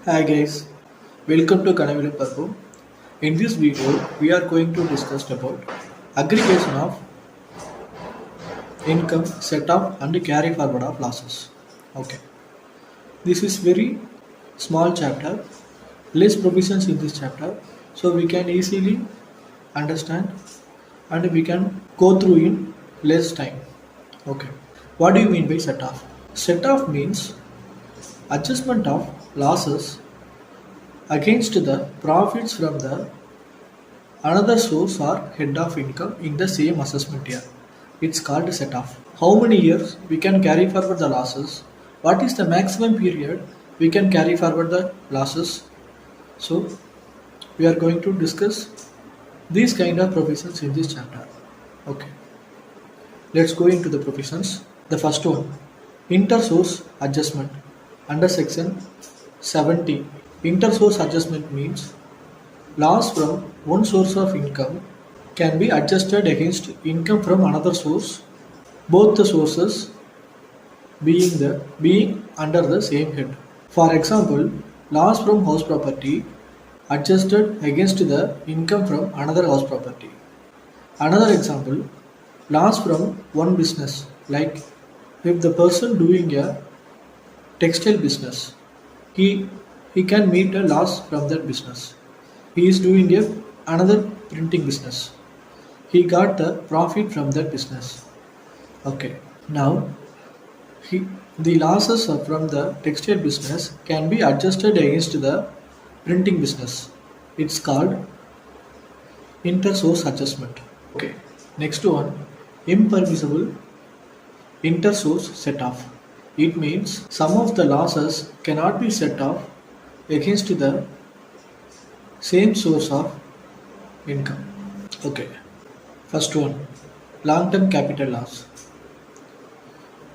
Hi guys, welcome to Kanavila Parvo. In this video, we are going to discuss about aggregation of income, set off and carry forward of losses. Okay, this is very small chapter, less provisions in this chapter, so we can easily understand and we can go through in less time. Okay, what do you mean by set off? Set off means adjustment of losses against the profits from the another source or head of income in the same assessment year. It's called set off. How many years we can carry forward the losses? What is the maximum period we can carry forward the losses? So we are going to discuss these kind of provisions in this chapter. Okay, let's go into the provisions. The first one, inter-source adjustment under section 70. Inter-source adjustment means loss from one source of income can be adjusted against income from another source, both the sources being under the same head. For example, loss from house property adjusted against the income from another house property. Another example, loss from one business, like if the person doing a textile business, he he can meet a loss from that business. He is doing another printing business. He got the profit from that business. Okay. Now he, the losses from the textile business can be adjusted against the printing business. It's called inter-source adjustment. Okay. Next one, impermissible inter-source set-off. It means some of the losses cannot be set off against the same source of income. Okay. First one, long-term capital loss.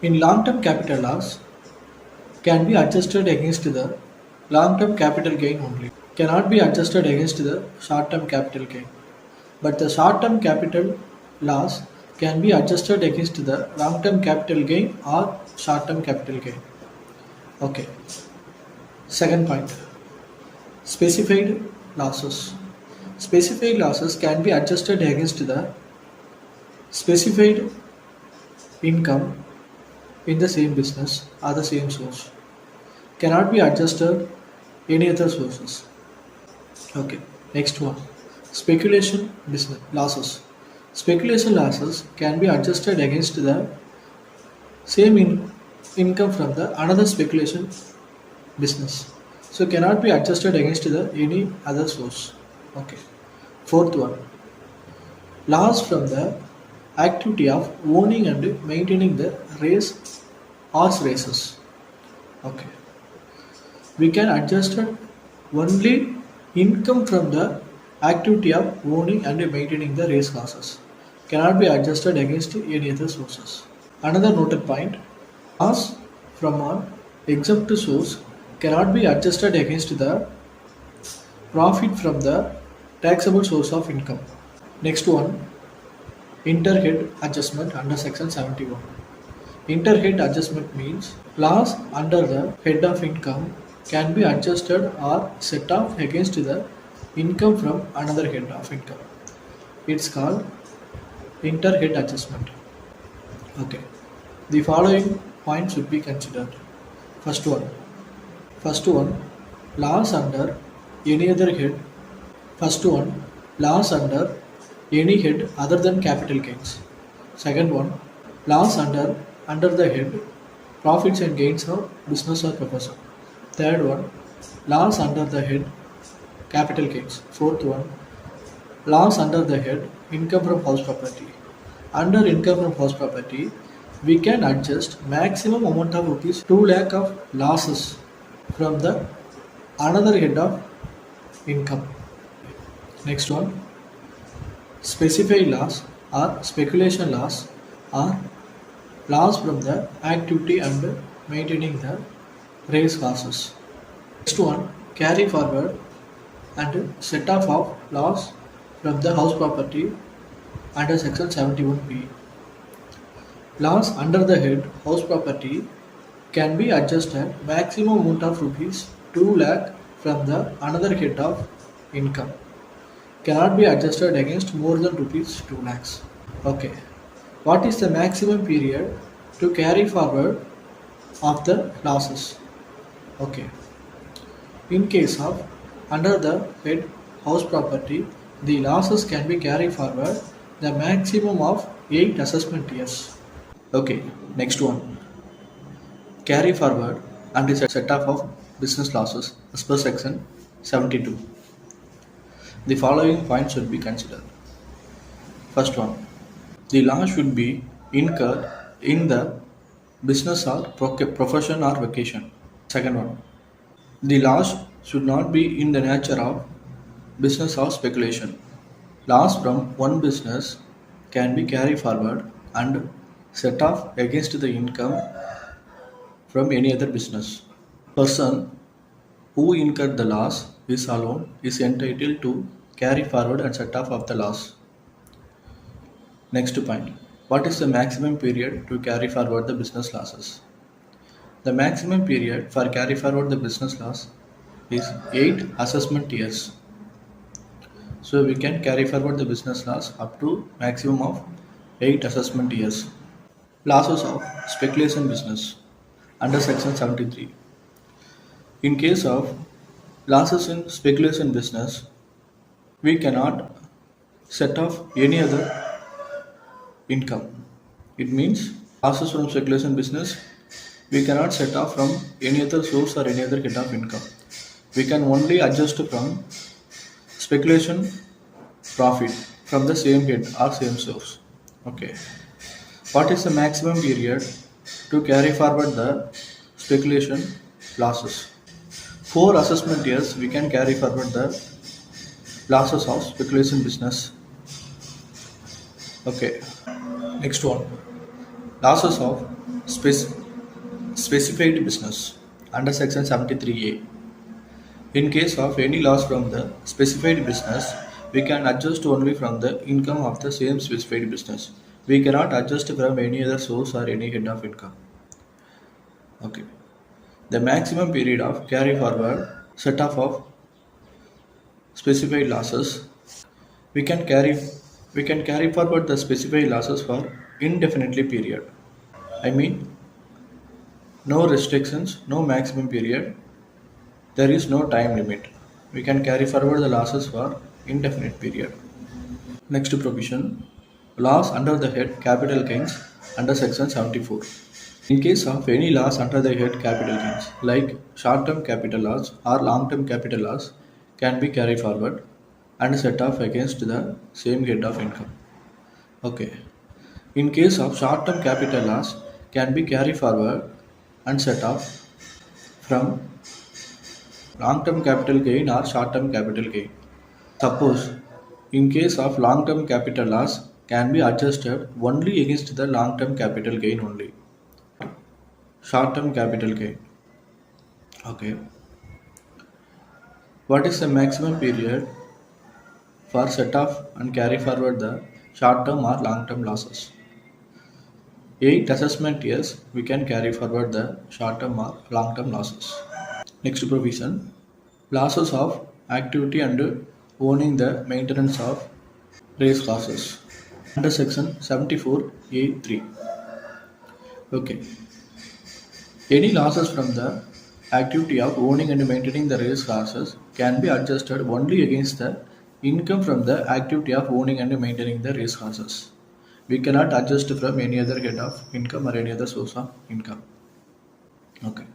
In long-term capital loss can be adjusted against the long-term capital gain only. Cannot be adjusted against the short-term capital gain. But the short-term capital loss can be adjusted against the long-term capital gain or short-term capital gain. Okay. Second point, specified losses. Specified losses can be adjusted against the specified income in the same business or the same source. Cannot be adjusted any other sources. Okay. Next one, speculation business losses. Speculation losses can be adjusted against the same income from the another speculation business. So cannot be adjusted against the any other source. Okay. Fourth one, loss from the activity of owning and maintaining the horse races. Okay. We can adjust only income from the activity of owning and maintaining the race horses. Cannot be adjusted against any other sources. Another noted point, loss from an exempt source cannot be adjusted against the profit from the taxable source of income. Next one, interhead adjustment under section 71. Interhead adjustment means loss under the head of income can be adjusted or set off against the income from another head of income. It's called interhead adjustment. Okay. The following points should be considered. First one. First one, loss under any other head. First one, loss under any head other than capital gains. Second one, loss under the head profits and gains of business or profession. Third one, loss under the head capital gains. Fourth one, loss under the head income from house property. Under income from house property, we can adjust maximum amount of rupees 2 lakh of losses from the another head of income. Next one, specified loss or speculation loss or loss from the activity and maintaining the race horses. Next one, carry forward and set off of loss from the house property under section 71B. Loss under the head house property can be adjusted maximum amount of rupees 2 lakh from the another head of income cannot be adjusted against more than rupees 2 lakhs. Okay. What is the maximum period to carry forward of the losses? Okay. In case of under the head house property, the losses can be carried forward the maximum of 8 assessment years. Okay, next one. Carry forward and is a set off of business losses as per section 72. The following points should be considered. First one, the loss should be incurred in the business or profession or vacation. Second one, the loss should not be in the nature of business or speculation. Loss from one business can be carried forward and set off against the income from any other business. Person who incurred the loss is alone is entitled to carry forward and set off of the loss. Next point. What is the maximum period to carry forward the business losses? The maximum period for carry forward the business loss is 8 assessment years. So we can carry forward the business loss up to maximum of 8 assessment years. Losses of speculation business under section 73. In case of losses in speculation business, we cannot set off any other income. It means losses from speculation business we cannot set off from any other source or any other head of income. We can only adjust from speculation profit from the same head or same source. Okay. What is the maximum period to carry forward the speculation losses? 4 assessment years we can carry forward the losses of speculation business. Okay. Next one. Losses of specified business under section 73A. In case of any loss from the specified business, we can adjust only from the income of the same specified business. We cannot adjust from any other source or any head of income. Okay. The maximum period of carry forward set off of specified losses. We can carry forward the specified losses for indefinitely period. I mean, no restrictions, no maximum period. There is no time limit. We can carry forward the losses for indefinite period. Next provision, loss under the head capital gains under section 74. In case of any loss under the head capital gains, like short-term capital loss or long-term capital loss, can be carried forward and set off against the same head of income. Okay. In case of short-term capital loss, can be carried forward and set off from long-term capital gain or short-term capital gain. Suppose, in case of long-term capital loss, can be adjusted only against the long-term capital gain only. Short-term capital gain. Okay. What is the maximum period for set off and carry forward the short-term or long-term losses? 8 assessment years we can carry forward the short-term or long-term losses. Next provision, losses of activity and owning the maintenance of race horses under section 74A3. Okay. Any losses from the activity of owning and maintaining the race horses can be adjusted only against the income from the activity of owning and maintaining the race horses. We cannot adjust from any other head of income or any other source of income. Okay.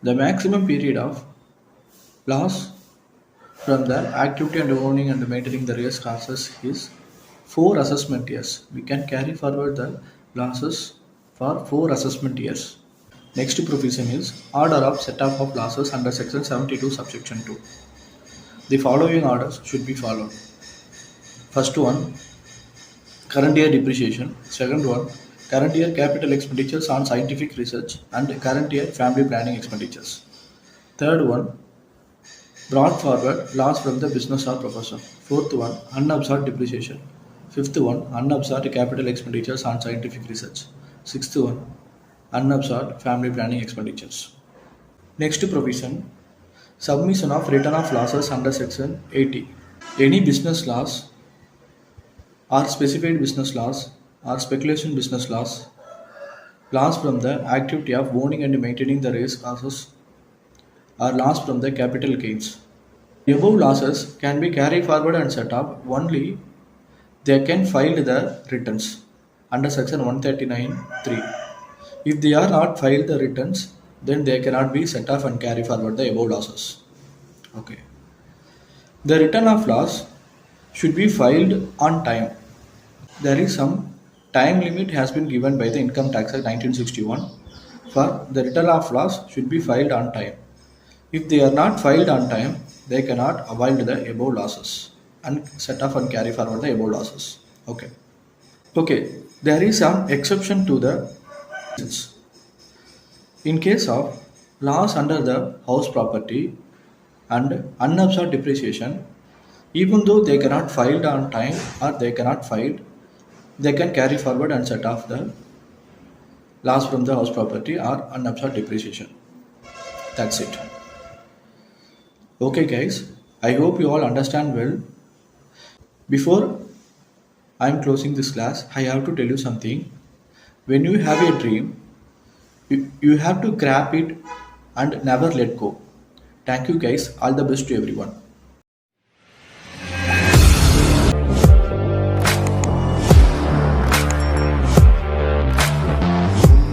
The maximum period of loss from the activity and owning and maintaining the race horses is 4 assessment years. We can carry forward the losses for 4 assessment years. Next provision is order of set off of losses under section 72 subsection 2. The following orders should be followed. First one, current year depreciation. Second one, current year capital expenditures on scientific research and current year family planning expenditures. Third one, brought forward loss from the business or profession. Fourth one, unabsorbed depreciation. Fifth one, unabsorbed capital expenditures on scientific research. Sixth one, unabsorbed family planning expenditures. Next provision, Submission of return of losses under section 80. Any business loss or specified business loss or speculation business loss from the activity of owning and maintaining the race classes, or loss from the capital gains. Above losses can be carried forward and set off only they can file the returns under section 139(3). If they are not filed the returns, then they cannot be set off and carry forward the above losses. Okay. The return of loss should be filed on time. There is some time limit has been given by the Income Tax Act 1961 for the return of loss should be filed on time. If they are not filed on time, they cannot avoid the above losses and set off and carry forward the above losses. Okay. Okay. There is some exception to the in case of loss under the house property and unabsorbed depreciation, even though they cannot file on time or they cannot file, they can carry forward and set off the loss from the house property or unabsorbed depreciation. That's it. Okay, guys, I hope you all understand well. Before I'm closing this class, I have to tell you something. When you have a dream, you have to grab it and never let go. Thank you, guys. All the best to everyone.